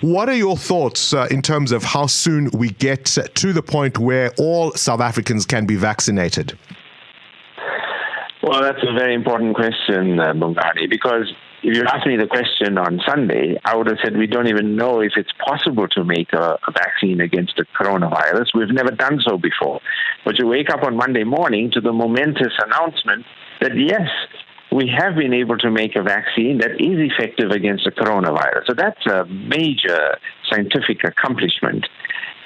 What are your thoughts in terms of how soon we get to the point where all South Africans can be vaccinated? Well, that's a very important question, Bongani, because if you asked me the question on Sunday, I would have said we don't even know if it's possible to make a vaccine against the coronavirus. We've never done so before. But you wake up on Monday morning to the momentous announcement that, yes, we have been able to make a vaccine that is effective against the coronavirus. So that's a major scientific accomplishment.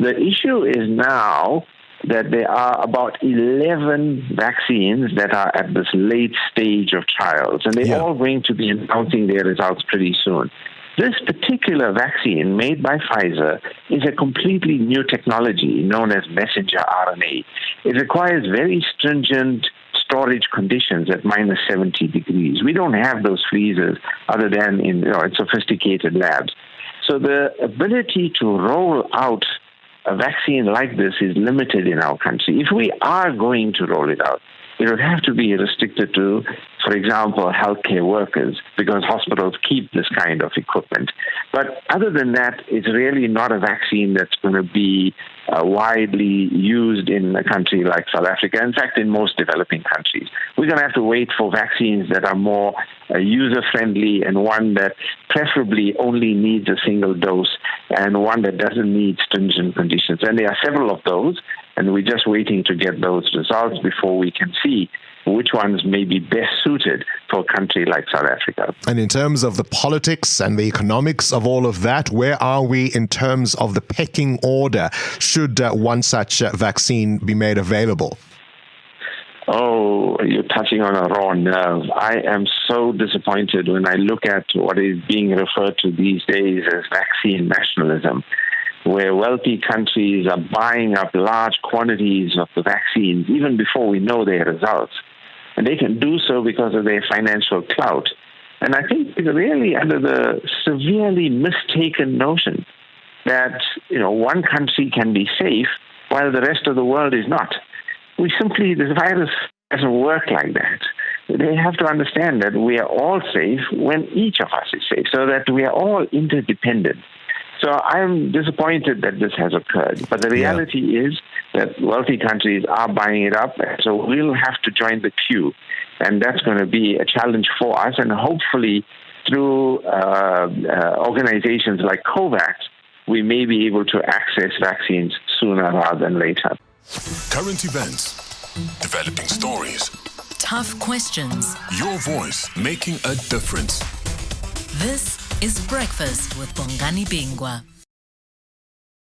The issue is now that there are about 11 vaccines that are at this late stage of trials, and they're all going to be announcing their results pretty soon. This particular vaccine made by Pfizer is a completely new technology known as messenger RNA. It requires very stringent storage conditions at minus 70 degrees. We don't have those freezers other than in sophisticated labs. So the ability to roll out a vaccine like this is limited in our country. If we are going to roll it out, it would have to be restricted to, for example, healthcare workers, because hospitals keep this kind of equipment. But other than that, it's really not a vaccine that's going to be widely used in a country like South Africa. In fact, in most developing countries, we're going to have to wait for vaccines that are more user-friendly and one that preferably only needs a single dose and one that doesn't need stringent conditions. And there are several of those, and we're just waiting to get those results before we can see which ones may be best suited for a country like South Africa. And in terms of the politics and the economics of all of that, where are we in terms of the pecking order should one such vaccine be made available? Oh, you're touching on a raw nerve. I am so disappointed when I look at what is being referred to these days as vaccine nationalism, where wealthy countries are buying up large quantities of the vaccines even before we know their results. And they can do so because of their financial clout. And I think it's really under the severely mistaken notion that, one country can be safe while the rest of the world is not. This virus doesn't work like that. They have to understand that we are all safe when each of us is safe, so that we are all interdependent. So I'm disappointed that this has occurred. But the reality is that wealthy countries are buying it up, so we'll have to join the queue. And that's going to be a challenge for us. And hopefully through organizations like COVAX, we may be able to access vaccines sooner rather than later. Current events, developing stories, tough questions, your voice making a difference. This is Breakfast with Bongani Bingwa.